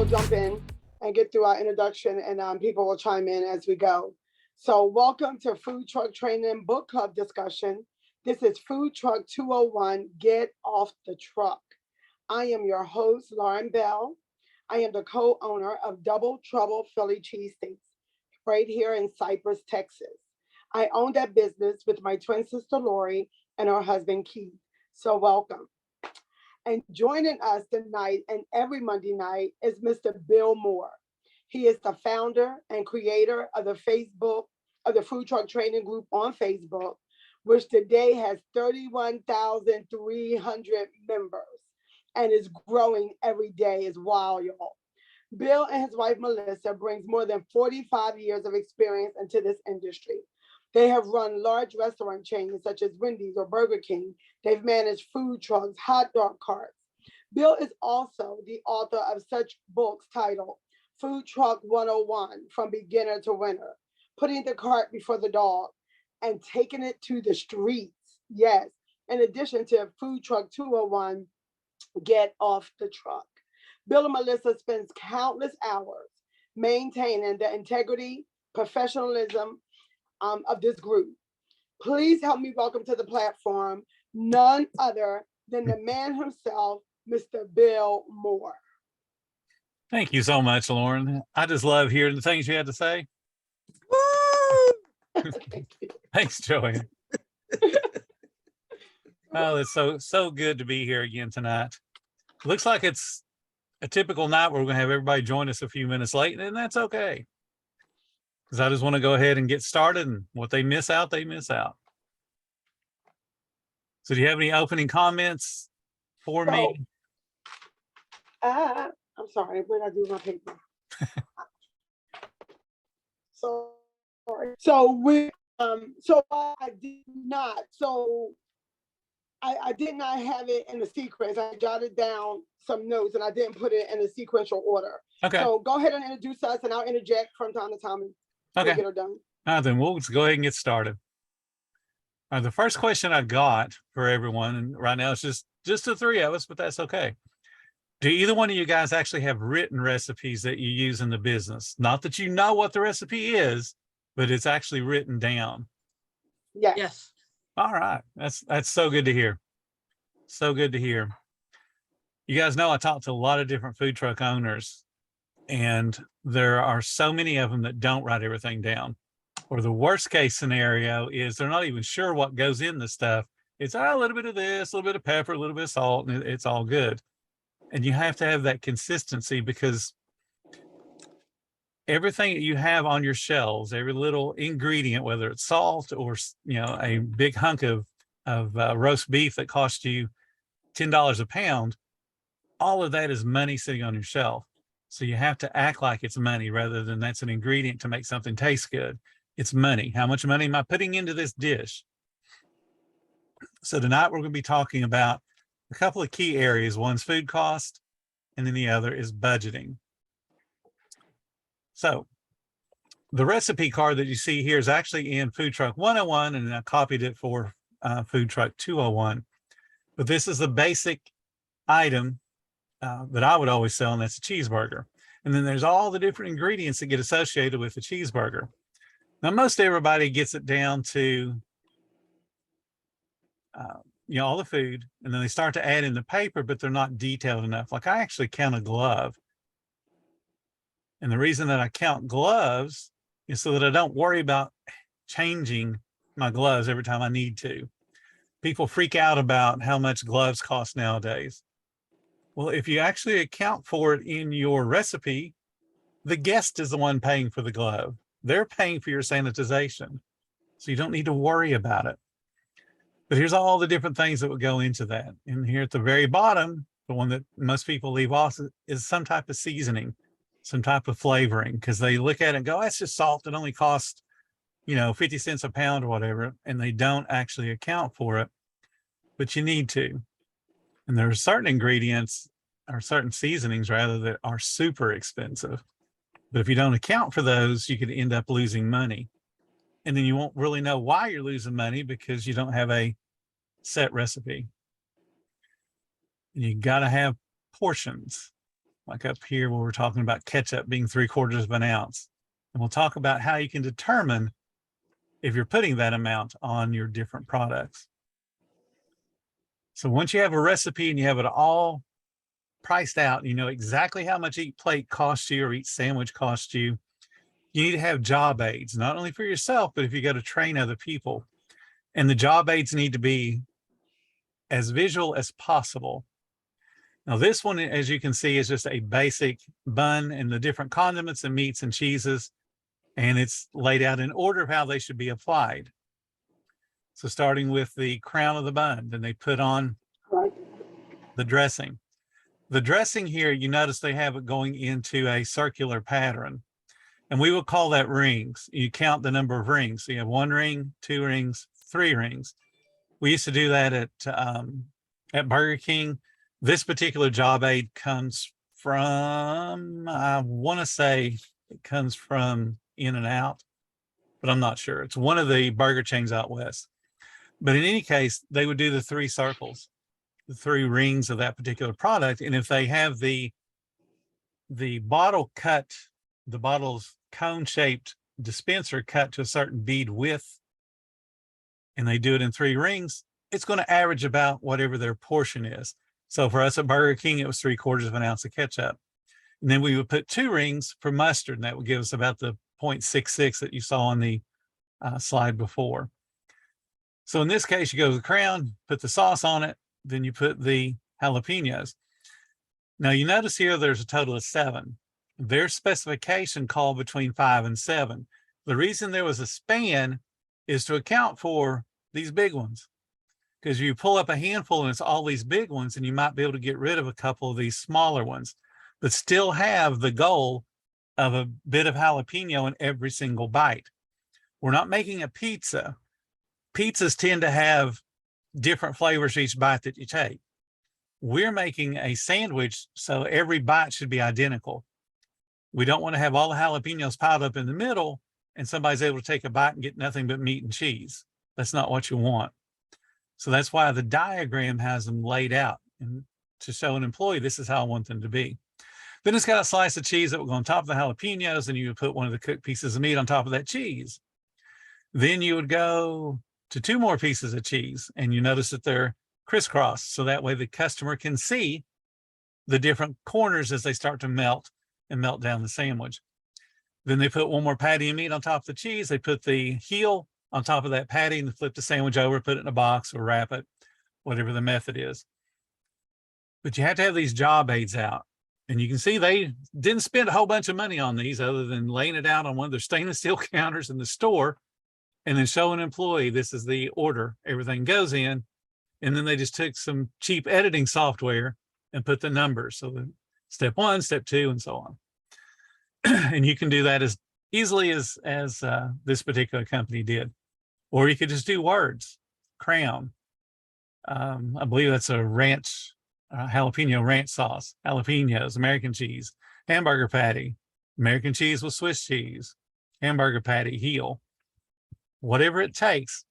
jump in and get through our introduction, and people will chime in as we go. So, welcome to Food Truck Training Book Club discussion. This is Food Truck 201, Get Off the Truck. I am your host, Lauren Bell. I am the co-owner of Double Trouble Philly Cheesesteaks right here in Cypress, Texas. I own that business with my twin sister, Lori, and her husband, Keith. So welcome. And joining us tonight and every Monday night is Mr. Bill Moore. He is the founder and creator of the Food Truck Training Group on Facebook, which today has 31,300 members and is growing every day. Is wild, y'all. Bill and his wife, Melissa, brings more than 45 years of experience into this industry. They have run large restaurant chains such as Wendy's or Burger King. They've managed food trucks, hot dog carts. Bill is also the author of such books titled Food Truck 101, From Beginner to Winner, Putting the Cart Before the Dog, and Taking It to the Streets. Yes, in addition to Food Truck 201, Get Off the Truck. Bill and Melissa spends countless hours maintaining the integrity, professionalism, of this group. Please help me welcome to the platform none other than the man himself, Mr. Bill Moore. Thank you so much, Lauren. I just love hearing the things you had to say. Thanks, Joanne. Oh, it's so good to be here again tonight. Looks like it's a typical night where we're going to have everybody join us a few minutes late, and that's okay. Because I just want to go ahead and get started, and what they miss out, they miss out. So do you have any opening comments for me? I'm sorry, what did I do with my paper? So I did not. So I did not have it in the sequence. I jotted down some notes and I didn't put it in a sequential order. Okay. So go ahead and introduce us, and I'll interject from time to time. Okay. Get her done. Then we'll just go ahead and get started. The first question I got for everyone, and right now it's just the three of us, but that's okay. Do either one of you guys actually have written recipes that you use in the business? Not that you know what the recipe is, but it's actually written down. Yes. All right. That's so good to hear. So good to hear. You guys know I talked to a lot of different food truck owners, and there are so many of them that don't write everything down. Or the worst case scenario is they're not even sure what goes in the stuff. It's a little bit of this, a little bit of pepper, a little bit of salt, and it's all good. And you have to have that consistency, because everything that you have on your shelves, every little ingredient, whether it's salt or a big hunk of roast beef that costs you $10 a pound, all of that is money sitting on your shelf. So you have to act like it's money rather than that's an ingredient to make something taste good. It's money. How much money am I putting into this dish? So tonight we're going to be talking about a couple of key areas. One's food cost, and then the other is budgeting. So the recipe card that you see here is actually in Food Truck 101, and I copied it for Food Truck 201. But this is the basic item that I would always sell, and that's a cheeseburger. And then there's all the different ingredients that get associated with the cheeseburger. Now, most everybody gets it down to, all the food, and then they start to add in the paper, but they're not detailed enough. Like, I actually count a glove. And the reason that I count gloves is so that I don't worry about changing my gloves every time I need to. People freak out about how much gloves cost nowadays. Well, if you actually account for it in your recipe, the guest is the one paying for the glove. They're paying for your sanitization. So you don't need to worry about it. But here's all the different things that would go into that. And here at the very bottom, the one that most people leave off is some type of seasoning, some type of flavoring, because they look at it and go, that's just salt. It only costs, 50 cents a pound or whatever. And they don't actually account for it, but you need to. And there are certain ingredients or certain seasonings rather that are super expensive. But if you don't account for those, you could end up losing money. And then you won't really know why you're losing money because you don't have a set recipe. And you got to have portions. like up here where we're talking about ketchup being 3/4 of an ounce. And we'll talk about how you can determine if you're putting that amount on your different products. So once you have a recipe and you have it all priced out, you know exactly how much each plate costs you or each sandwich costs you, you need to have job aids, not only for yourself, but if you go to train other people. And the job aids need to be as visual as possible. Now this one, as you can see, is just a basic bun and the different condiments and meats and cheeses, and it's laid out in order of how they should be applied. So starting with the crown of the bun, then they put on Right. the dressing. The dressing here, you notice they have it going into a circular pattern, and we will call that rings. You count the number of rings. So you have 1 ring, 2 rings, 3 rings. We used to do that at Burger King. This particular job aid comes from, I want to say it comes from In-N-Out, but I'm not sure. It's one of the burger chains out west. But in any case, they would do the 3 circles, the 3 rings of that particular product. And if they have the bottle cut, the bottle's cone-shaped dispenser cut to a certain bead width, and they do it in 3 rings, it's going to average about whatever their portion is. So for us at Burger King, it was 3/4 of an ounce of ketchup. And then we would put 2 rings for mustard, and that would give us about the 0.66 that you saw on the slide before. So in this case, you go to the crown, put the sauce on it, then you put the jalapenos. Now you notice here there's a total of 7. Their specification called between 5 and 7. The reason there was a span is to account for these big ones, because you pull up a handful and it's all these big ones, and you might be able to get rid of a couple of these smaller ones, but still have the goal of a bit of jalapeno in every single bite. We're not making a pizza. Pizzas tend to have different flavors each bite that you take. We're making a sandwich, so every bite should be identical. We don't want to have all the jalapenos piled up in the middle and somebody's able to take a bite and get nothing but meat and cheese. That's not what you want. So that's why the diagram has them laid out, and to show an employee, this is how I want them to be. Then it's got a slice of cheese that will go on top of the jalapenos, and you would put one of the cooked pieces of meat on top of that cheese. Then you would go to 2 more pieces of cheese, and you notice that they're crisscrossed, so that way the customer can see the different corners as they start to melt and melt down the sandwich. Then they put 1 more patty of meat on top of the cheese. They put the heel on top of that patty and flip the sandwich over, put it in a box or wrap it, whatever the method is. But you have to have these job aids out. And you can see they didn't spend a whole bunch of money on these other than laying it out on one of their stainless steel counters in the store and then show an employee, this is the order, everything goes in. And then they just took some cheap editing software and put the numbers. So the step 1, step 2, and so on. And you can do that as easily as this particular company did. Or you could just do words, crown. I believe that's a ranch, jalapeno ranch sauce, jalapenos, American cheese, hamburger patty, American cheese with Swiss cheese, hamburger patty, heel, whatever it takes,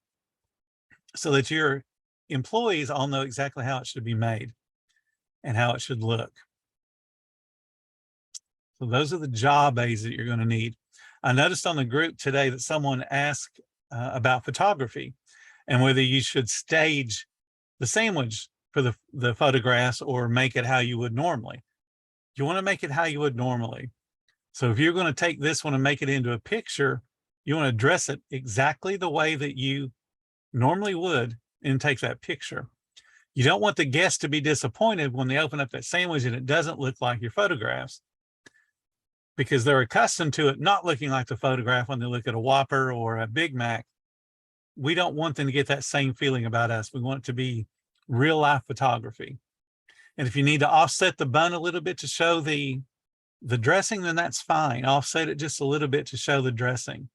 so that your employees all know exactly how it should be made and how it should look. So those are the job aids that you're going to need. I noticed on the group today that someone asked about photography and whether you should stage the sandwich for the photographs or make it how you would normally. You want to make it how you would normally. So if you're going to take this one and make it into a picture, you want to dress it exactly the way that you normally would and take that picture. You don't want the guests to be disappointed when they open up that sandwich and it doesn't look like your photographs, because they're accustomed to it not looking like the photograph when they look at a Whopper or a Big Mac. We don't want them to get that same feeling about us. We want it to be real life photography. And if you need to offset the bun a little bit to show the dressing, then that's fine. Offset it just a little bit to show the dressing.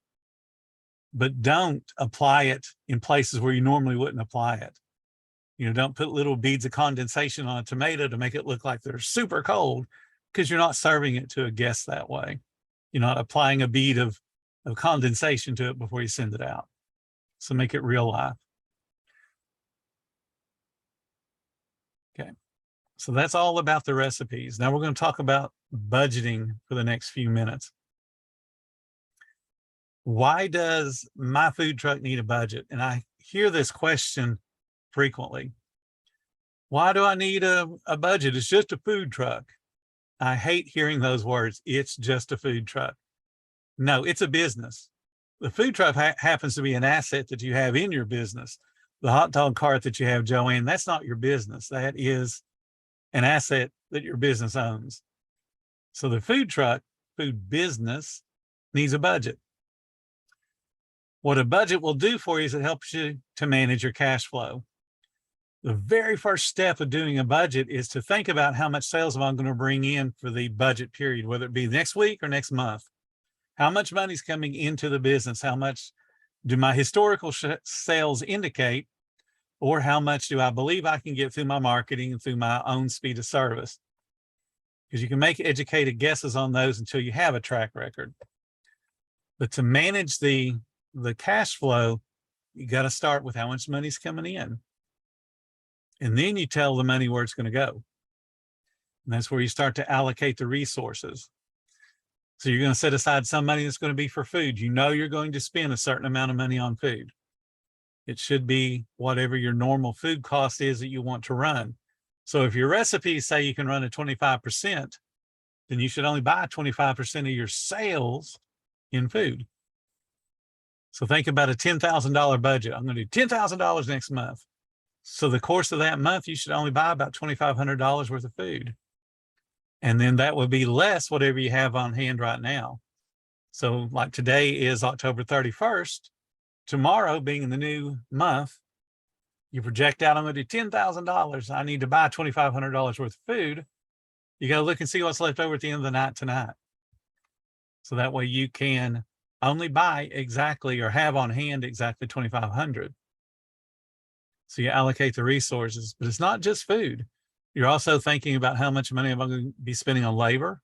But don't apply it in places where you normally wouldn't apply it. You know, don't put little beads of condensation on a tomato to make it look like they're super cold, because you're not serving it to a guest that way. You're not applying a bead of condensation to it before you send it out. So make it real life. Okay. So that's all about the recipes. Now we're going to talk about budgeting for the next few minutes. Why does my food truck need a budget? And I hear this question frequently. Why do I need a budget? It's just a food truck. I hate hearing those words. It's just a food truck. No, it's a business. The food truck happens to be an asset that you have in your business. The hot dog cart that you have, Joanne, that's not your business. That is an asset that your business owns. So the food truck, food business, needs a budget. What a budget will do for you is it helps you to manage your cash flow. The very first step of doing a budget is to think about how much sales am I going to bring in for the budget period, whether it be next week or next month. How much money is coming into the business? How much do my historical sales indicate? Or how much do I believe I can get through my marketing and through my own speed of service? Because you can make educated guesses on those until you have a track record. But to manage the cash flow, you got to start with how much money's coming in. And then you tell the money where it's going to go. And that's where you start to allocate the resources. So you're going to set aside some money that's going to be for food. You know you're going to spend a certain amount of money on food. It should be whatever your normal food cost is that you want to run. So if your recipes say you can run at 25%, then you should only buy 25% of your sales in food. So think about a $10,000 budget. I'm going to do $10,000 next month. So the course of that month, you should only buy about $2,500 worth of food. And then that would be less whatever you have on hand right now. So like today is October 31st. Tomorrow, being in the new month, you project out, I'm going to do $10,000. I need to buy $2,500 worth of food. You got to look and see what's left over at the end of the night tonight. So that way you can only buy exactly or have on hand exactly $2,500. So you allocate the resources, but it's not just food. You're also thinking about how much money am I going to be spending on labor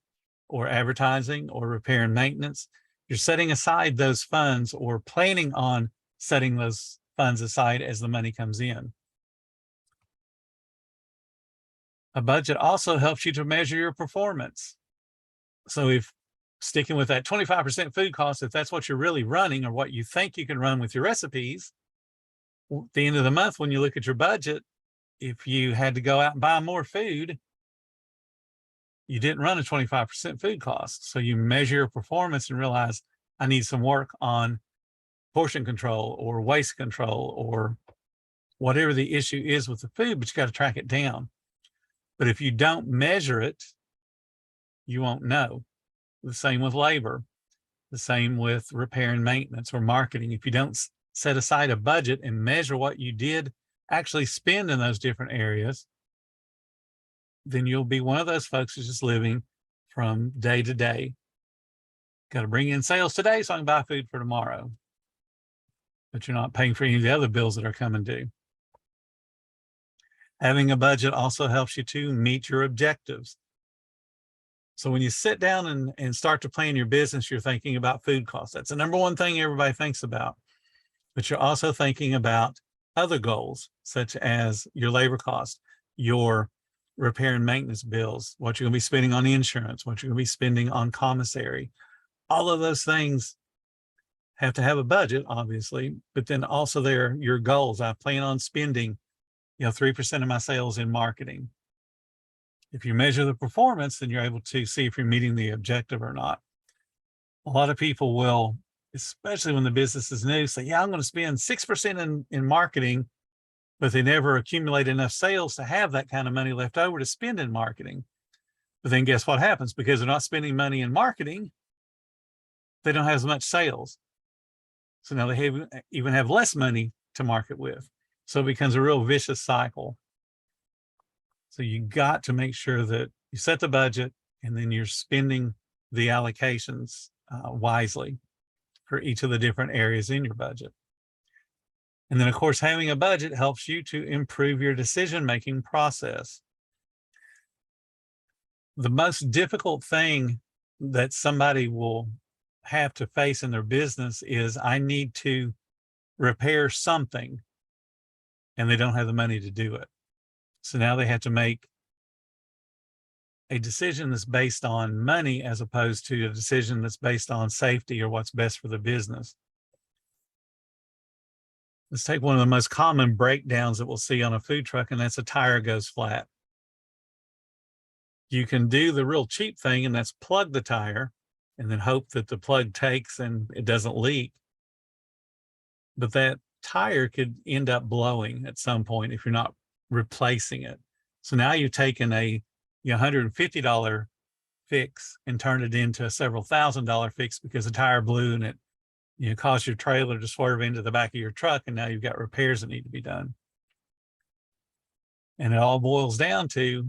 or advertising or repair and maintenance. You're setting aside those funds or planning on setting those funds aside as the money comes in. A budget also helps you to measure your performance. So if sticking with that 25% food cost, if that's what you're really running or what you think you can run with your recipes, at the end of the month, when you look at your budget, if you had to go out and buy more food, you didn't run a 25% food cost. So you measure your performance and realize I need some work on portion control or waste control or whatever the issue is with the food, but you got to track it down. But if you don't measure it, you won't know. The same with labor, the same with repair and maintenance or marketing. If you don't set aside a budget and measure what you did actually spend in those different areas, then you'll be one of those folks who's just living from day to day. Got to bring in sales today so I can buy food for tomorrow. But you're not paying for any of the other bills that are coming due. Having a budget also helps you to meet your objectives. So when you sit down and start to plan your business, you're thinking about food costs. That's the number one thing everybody thinks about. But you're also thinking about other goals, such as your labor cost, your repair and maintenance bills, what you're going to be spending on insurance, what you're going to be spending on commissary. All of those things have to have a budget, obviously, but then also they're your goals. I plan on spending, 3% of my sales in marketing. If you measure the performance, then you're able to see if you're meeting the objective or not. A lot of people will, especially when the business is new, say, yeah, I'm going to spend 6% in marketing, but they never accumulate enough sales to have that kind of money left over to spend in marketing. But then guess what happens? Because they're not spending money in marketing, they don't have as much sales. So now they even have less money to market with. So it becomes a real vicious cycle. So you got to make sure that you set the budget and then you're spending the allocations wisely for each of the different areas in your budget. And then, of course, having a budget helps you to improve your decision-making process. The most difficult thing that somebody will have to face in their business is I need to repair something and they don't have the money to do it. So now they have to make a decision that's based on money as opposed to a decision that's based on safety or what's best for the business. Let's take one of the most common breakdowns that we'll see on a food truck, and that's a tire goes flat. You can do the real cheap thing, and that's plug the tire and then hope that the plug takes and it doesn't leak. But that tire could end up blowing at some point if you're not replacing it. So now you've taken a $150 fix and turned it into a several $1,000 fix because the tire blew and it caused your trailer to swerve into the back of your truck, and now you've got repairs that need to be done. And it all boils down to,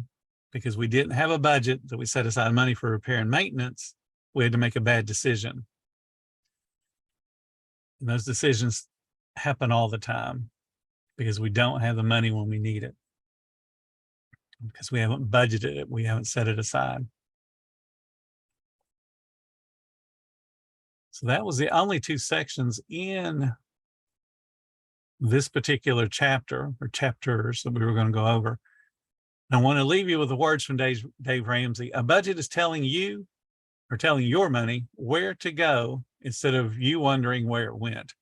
because we didn't have a budget that we set aside money for repair and maintenance, we had to make a bad decision. And those decisions happen all the time because we don't have the money when we need it, because we haven't budgeted it, we haven't set it aside. So that was the only two sections in this particular chapter or chapters that we were going to go over. And I want to leave you with the words from Dave Ramsey. A budget is telling you, or telling your money, where to go instead of you wondering where it went.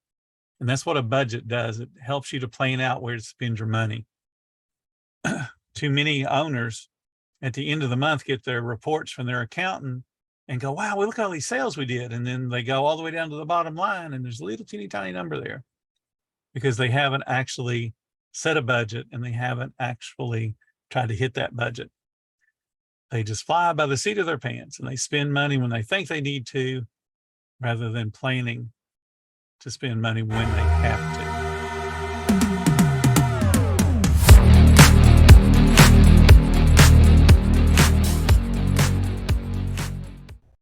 And that's what a budget does. It helps you to plan out where to spend your money. Too many owners at the end of the month get their reports from their accountant and go, wow, look at all these sales we did. And then they go all the way down to the bottom line and there's a little teeny tiny number there because they haven't actually set a budget and they haven't actually tried to hit that budget. They just fly by the seat of their pants and they spend money when they think they need to, rather than planning to spend money when they have to.